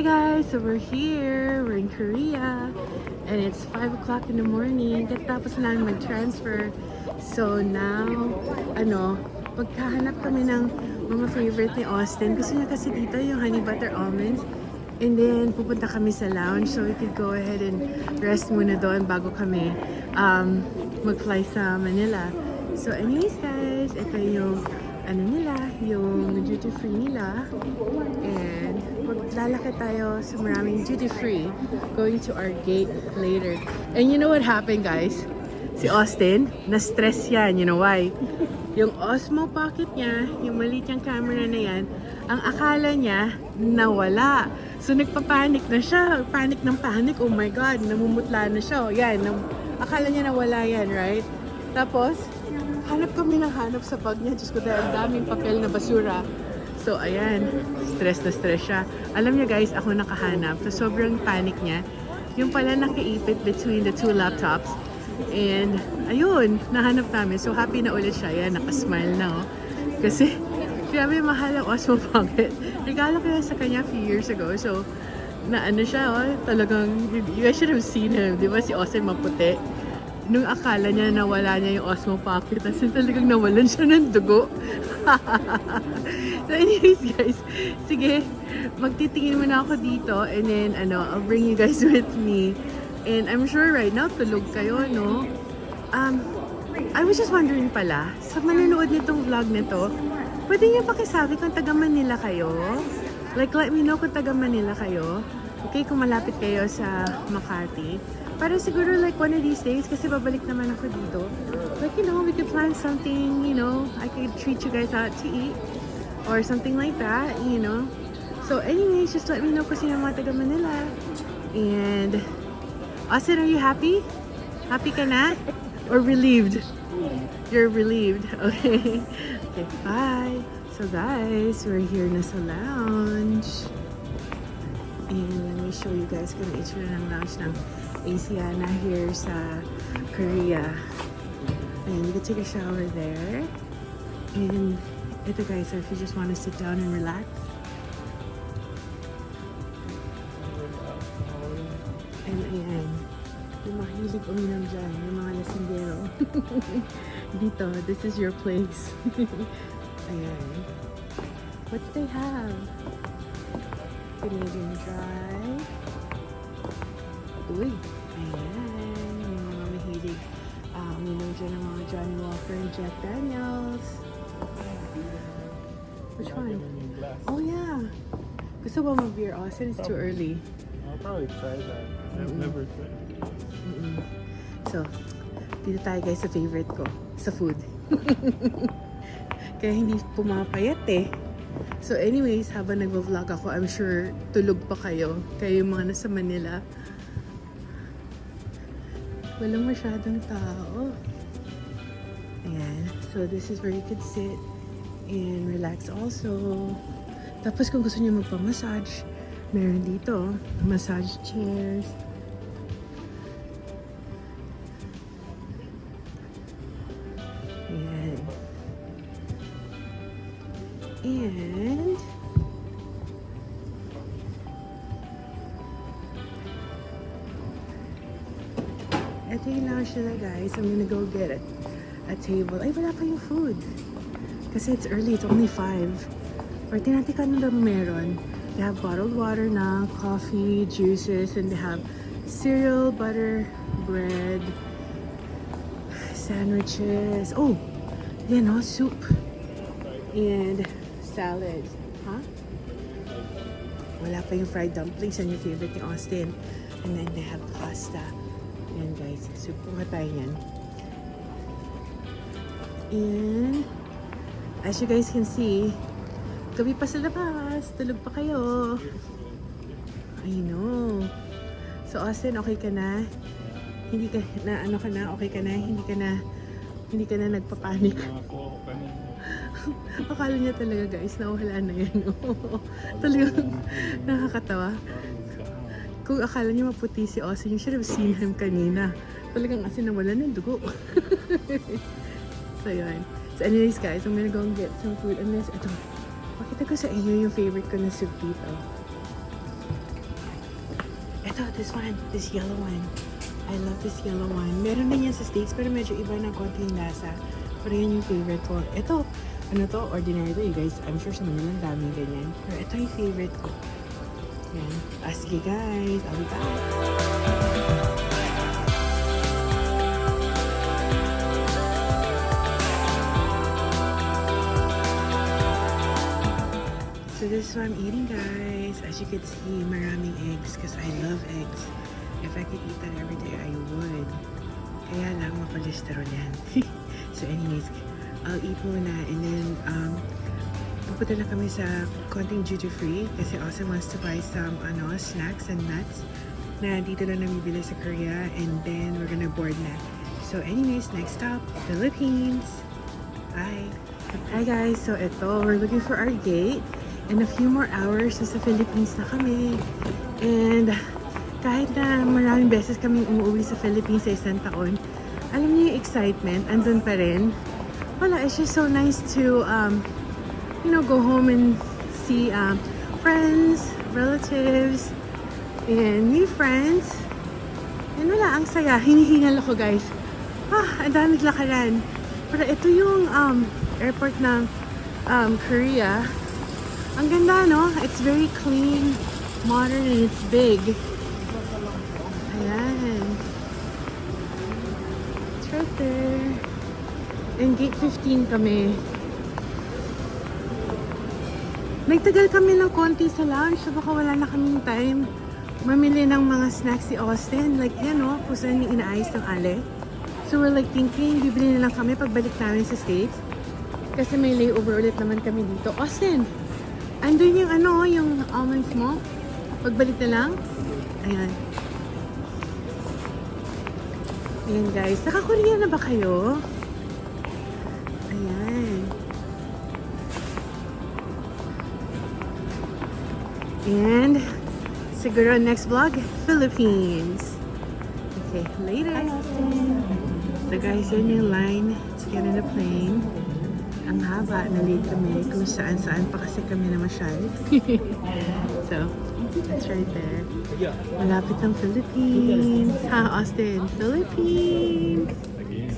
Hi guys! So we're here. We're in Korea. And it's 5 o'clock in the morning. Tapos na namin mag-transfer. So now, magkahanap kami ng mga favorite ni Austin. Gusto niya kasi dito yung honey butter almonds. And then, pupunta kami sa lounge. So we could go ahead and rest muna doon bago kami mag-fly sa Manila. So anyways guys, ito yung yung duty free nila. And maglalakad tayo sa maraming duty free going to our gate later. And you know what happened guys? Si Austin, na-stress yan. You know why? Yung Osmo Pocket niya, yung maliit yung camera na yan, ang akala niya nawala. So nagpapanik na siya. Panic ng panic. Oh my God, namumutla na siya. Yan, akala niya nawala yan, right? Tapos, hanap kami ng hanap sa bag niya. Diyos ko, dahil daming papel na basura. So, ayan. Stress na stress siya. Alam niya guys, ako nakahanap. So, sobrang panic niya. Yung pala nakaipit between the two laptops. And, ayun, nahanap namin. So, happy na ulit siya. Ayan, nakasmile na, oh. Kasi, grabe mahal ang Osmo Pocket. Regalo ko yan sa kanya a few years ago. So, siya, oh. Talagang, you guys should have seen him. Di ba si Austin maputi? Nung akala niya nawala niya yung Osmo Pocket, kasi talagang nawalan siya ng dugo. So anyways guys, sige, magtitingin muna ako dito and then I'll bring you guys with me. And I'm sure right now tulog kayo, no? I was just wondering pala, sa manonood nitong vlog nito, pwede niyo pakisabi kung taga Manila kayo? Like, let me know kung taga Manila kayo. Okay, kung malapit kayo sa Makati. Para siguro like one of these days, kasi babalik naman ako dito. Like, we could plan something, I could treat you guys out to eat. Or something like that, So anyways, just let me know kung sino mga taga Manila. And, Austin, are you happy? Happy ka na? Or relieved? You're relieved. Okay. Okay, bye. So guys, we're here na sa lounge. And let me show you guys kung itsura ng lounge ng Asiana here sa Korea. And you can take a shower there. And ito guys, so if you just want to sit down and relax. And ayan, yung mahilig uminom dyan, yung mga lasinggero. Dito, this is your place. Ayan. What do they have? Canadian Dry. Uy, ayan. Yung mga mahilig uminom dyan ng mga Johnny Walker and Jack Daniels. Which one? Oh yeah. Gusto mo mag-beer, Austin? It's too early. I'll probably try that. I've never tried it. So, dito tayo guys sa favorite ko. Sa food. Kaya hindi pumapayat eh. So anyways, habang nagvo-vlog ako, I'm sure tulog pa kayo. Kayo yung mga nasa Manila. Walang masyadong tao. Ayan. So this is where you could sit and relax also. Tapos kung gusto niyo magpa-massage, meron dito massage chairs. Ayan. And ito yung lounge nila guys. I'm gonna go get a table. Ay, wala pa yung food. Kasi it's early, it's only 5. Or tinati ka nung meron. They have bottled water na, coffee, juices, and they have cereal, butter, bread, sandwiches. Oh, yan soup. And salad. Huh? Wala pa yung fried dumplings and your favorite ni Austin. And then they have pasta. Yan guys, soup po nga tayo yan. And as you guys can see, gabi pa sa labas. Tulog pa kayo. I know. So Austin, okay ka na? Hindi ka na, okay ka na? Hindi ka na nagpapanik. Akala niya talaga guys, nawala na yan. Talagang nakakatawa. Kung akala niya maputi si Austin, you should have seen him kanina. Talagang kasi nawala ng dugo. So yun. So anyways guys, I'm gonna go and get some food. Unless, ito, pakita ko sa inyo yung favorite ko na soup dito. ito, this one. This yellow one. I love this yellow one. Meron din yan sa States, pero medyo iba na konti yung lasa. Pero yan yung favorite ko. Ito, ano to? Ordinary to, you guys. I'm sure sa Manila ang daming ganyan. Pero ito yung favorite ko. Yan. Sige guys, I'll be back. So this is what I'm eating, guys. As you can see, maraming eggs because I love eggs. If I could eat that every day, I would. Kaya lang makolesterol yan. So anyways, I'll eat muna and then pupunta na kami sa konting duty free kasi Austin wants to buy some snacks and nuts na dito lang nabibili sa Korea, and then we're gonna board na. So anyways, next stop, Philippines. Bye! Hi guys, so ito, we're looking for our gate. In a few more hours, sa Philippines na kami. And kahit na maraming beses kaming umuwi sa Philippines sa isang taon, alam niyo yung excitement, andun pa rin. Wala, it's just so nice to, go home and see friends, relatives, and new friends. And wala, ang saya. Hinihingal ako, guys. Ang daming lakaran. Pero ito yung airport ng Korea. Ang ganda, no? It's very clean, modern, and it's big. Ayan. It's right there. And gate 15 kami. Nagtagal kami ng konti sa lounge, so baka wala na kaming time mamili ng mga snacks si Austin. Like yan, no? Kung saan yung inaayos ng ale. So we're like thinking, bibili na lang kami pagbalik namin sa States. Kasi may layover ulit naman kami dito. Austin! Andun yung yung almonds mo. Pagbalik na lang. Ayan. Ayan guys. Naka-Korea na ba kayo? Ayan. And siguro next vlog, Philippines. Okay, later. Hi, Austin. So guys, yun yung line to get in the plane. Ang haba, na-late kami kung saan-saan pa kasi kami namasyal. So, that's right there. Malapit ng Philippines. Austin, Philippines! Again.